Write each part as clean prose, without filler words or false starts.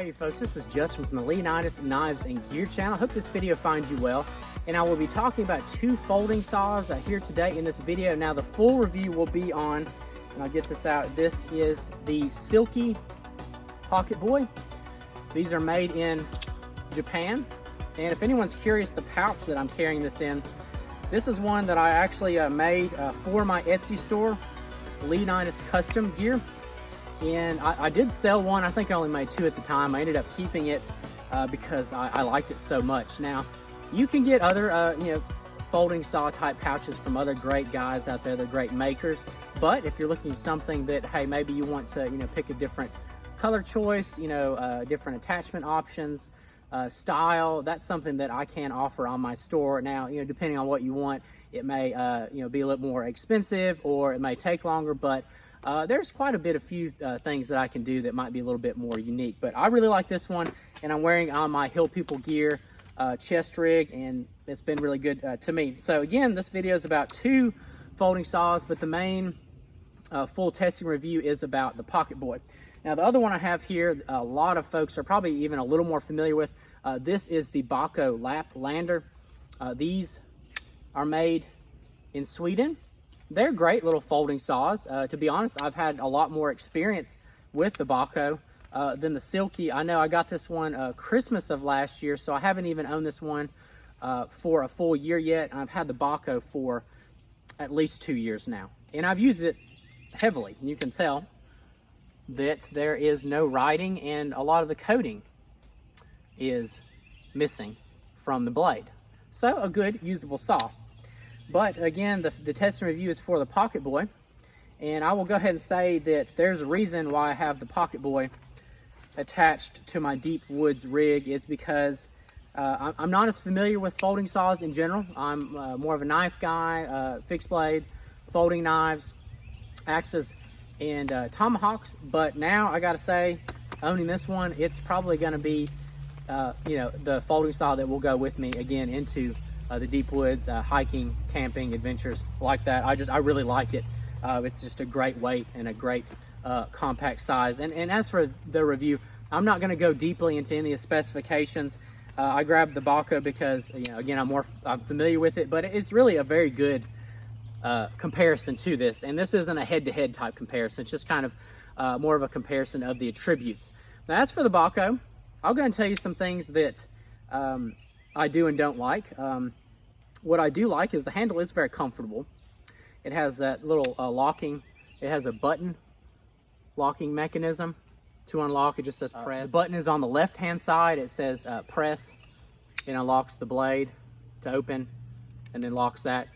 Hey folks, this is Justin from the Leonidas Knives and Gear channel. I hope this video finds you well. And I will be talking about two folding saws here today in this video. Now the full review will be on, and I'll get this out, this is the Silky Pocketboy. These are made in Japan. And if anyone's curious, the pouch that I'm carrying this in, this is one that I actually made for my Etsy store, Leonidas Custom Gear. And I did sell one. I think I only made two at the time. I ended up keeping it because I liked it so much. Now, you can get other, folding saw type pouches from other great guys out there. They're great makers. But if you're looking for something that, hey, maybe you want to, pick a different color choice, different attachment options, style, that's something that I can offer on my store. Now, depending on what you want, it may, be a little more expensive or it may take longer, but there's quite a few things that I can do that might be a little bit more unique. But I really like this one, and I'm wearing on my Hill People Gear chest rig, and it's been really good to me. So again, this video is about two folding saws, but the main full testing review is about the Pocketboy. Now the other one I have here, a lot of folks are probably even a little more familiar with. This is the Bahco Laplander. These are made in Sweden. They're great little folding saws. To be honest, I've had a lot more experience with the Bahco than the Silky. I know I got this one Christmas of last year, so I haven't even owned this one for a full year yet. I've had the Bahco for at least 2 years now, and I've used it heavily. You can tell that there is no writing, and a lot of the coating is missing from the blade. So a good usable saw. But again, the testing review is for the Pocketboy, and I will go ahead and say that there's a reason why I have the Pocketboy attached to my Deep Woods rig. Is because I'm not as familiar with folding saws in general. I'm more of a knife guy, fixed blade, folding knives, axes, and tomahawks. But now I gotta say, owning this one, it's probably gonna be the folding saw that will go with me again into the deep woods, hiking, camping, adventures like that. I really like it. It's just a great weight and a great compact size. And as for the review, I'm not going to go deeply into any of the specifications. I grabbed the Bahco because, again, I'm familiar with it, but it's really a very good comparison to this. And this isn't a head-to-head type comparison. It's just kind of more of a comparison of the attributes. Now, as for the Bahco, I'll go and tell you some things that I do and don't like. What I do like is the handle is very comfortable. It has that little locking. It has a button locking mechanism to unlock. It just says press. The button is on the left-hand side. It says press. It unlocks the blade to open, and then locks that,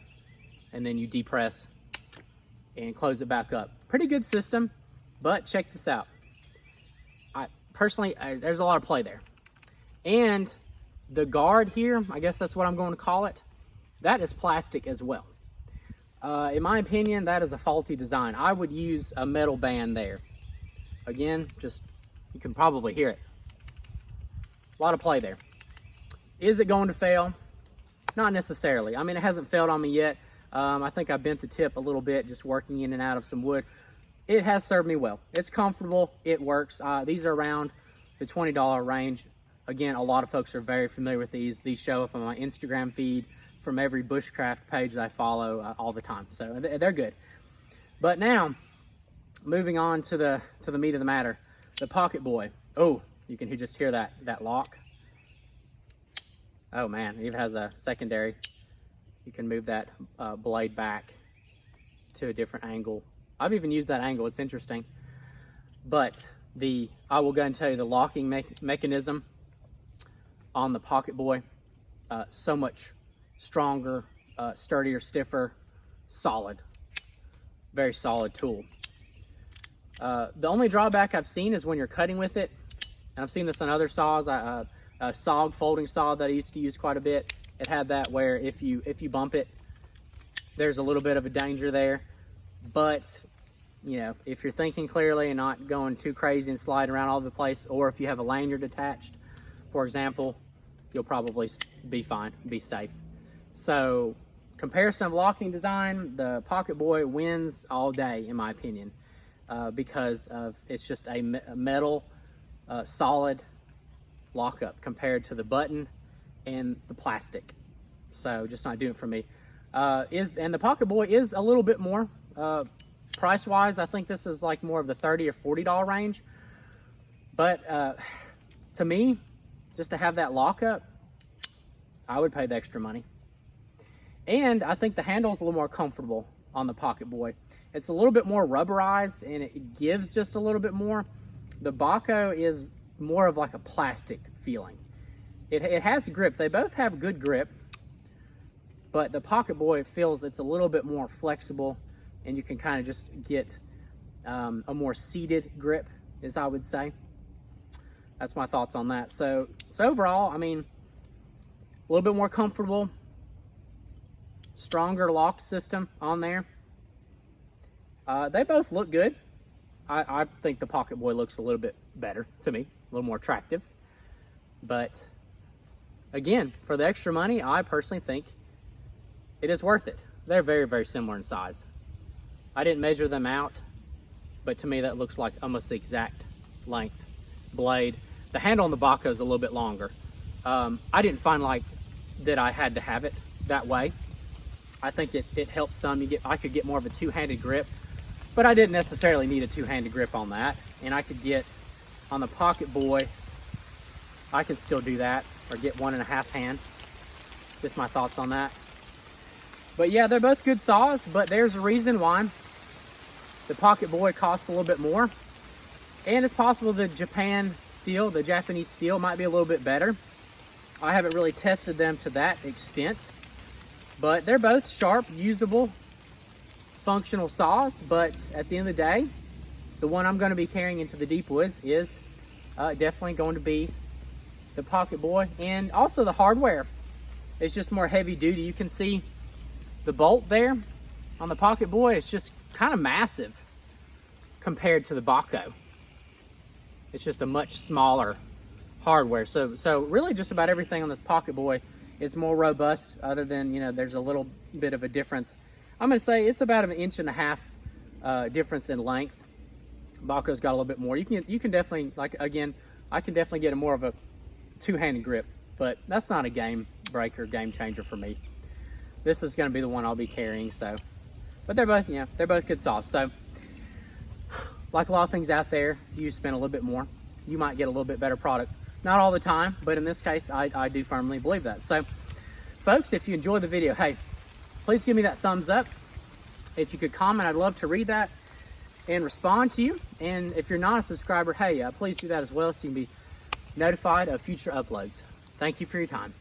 and then you depress and close it back up. Pretty good system, but check this out. Personally, there's a lot of play there. And the guard here, I guess that's what I'm going to call it, that is plastic as well. In my opinion, that is a faulty design. I would use a metal band there. Again, you can probably hear it. A lot of play there. Is it going to fail? Not necessarily. I mean, it hasn't failed on me yet. I think I bent the tip a little bit just working in and out of some wood. It has served me well. It's comfortable. It works. These are around the $20 range. Again, a lot of folks are very familiar with these. These show up on my Instagram feed from every bushcraft page that I follow all the time. So they're good. But now, moving on to the meat of the matter, the Pocketboy. Oh, you can just hear that lock. Oh man, it even has a secondary. You can move that blade back to a different angle. I've even used that angle. It's interesting. But I will go and tell you the locking mechanism on the Pocketboy, so much stronger, sturdier, stiffer, solid. Very solid tool. The only drawback I've seen is when you're cutting with it, and I've seen this on other saws. A SOG folding saw that I used to use quite a bit, it had that where if you bump it, there's a little bit of a danger there. But if you're thinking clearly and not going too crazy and sliding around all over the place, or if you have a lanyard attached, for example, you'll probably be fine, be safe. So, comparison of locking design, the Pocketboy wins all day, in my opinion, because of it's just a metal, solid lockup compared to the button and the plastic. So just not doing it for me. And the Pocketboy is a little bit more price wise. I think this is like more of the $30 or $40 range. But to me, just to have that lockup, I would pay the extra money. And I think the handle is a little more comfortable on the Pocketboy. It's a little bit more rubberized and it gives just a little bit more. The Bahco is more of like a plastic feeling. It has grip. They both have good grip, but the Pocketboy feels it's a little bit more flexible, and you can kind of just get a more seated grip, as I would say. That's my thoughts on that. So overall, I mean, a little bit more comfortable, stronger lock system on there. They both look good. I think the Pocketboy looks a little bit better to me, a little more attractive. But again, for the extra money, I personally think it is worth it. They're very, very similar in size. I didn't measure them out, but to me that looks like almost the exact length. Blade. The handle on the Bahco is a little bit longer. I didn't find like that I had to have it that way. I think it helps some. I could get more of a two-handed grip, but I didn't necessarily need a two-handed grip on that. And I could get on the Pocketboy, I can still do that, or get 1.5 hand. Just my thoughts on that. But yeah, they're both good saws, but there's a reason why the Pocketboy costs a little bit more. And it's possible the Japanese steel might be a little bit better. I haven't really tested them to that extent, but they're both sharp, usable, functional saws. But at the end of the day, the one I'm going to be carrying into the deep woods is definitely going to be the Pocketboy. And also the hardware is just more heavy duty. You can see the bolt there on the Pocketboy. It's just kind of massive compared to the Bahco. It's just a much smaller hardware. So really just about everything on this Pocketboy is more robust, other than, you know, there's a little bit of a difference. I'm going to say it's about 1.5 inches difference in length. Bahco's got a little bit more. You can definitely, like, again, I can definitely get a more of a two-handed grip, but that's not a game breaker, game changer for me. This is going to be the one I'll be carrying. So, but they're both, yeah, they're both good saws. So, like a lot of things out there, if you spend a little bit more, you might get a little bit better product. Not all the time, but in this case, I do firmly believe that. So, folks, if you enjoyed the video, hey, please give me that thumbs up. If you could comment, I'd love to read that and respond to you. And if you're not a subscriber, hey, please do that as well, so you can be notified of future uploads. Thank you for your time.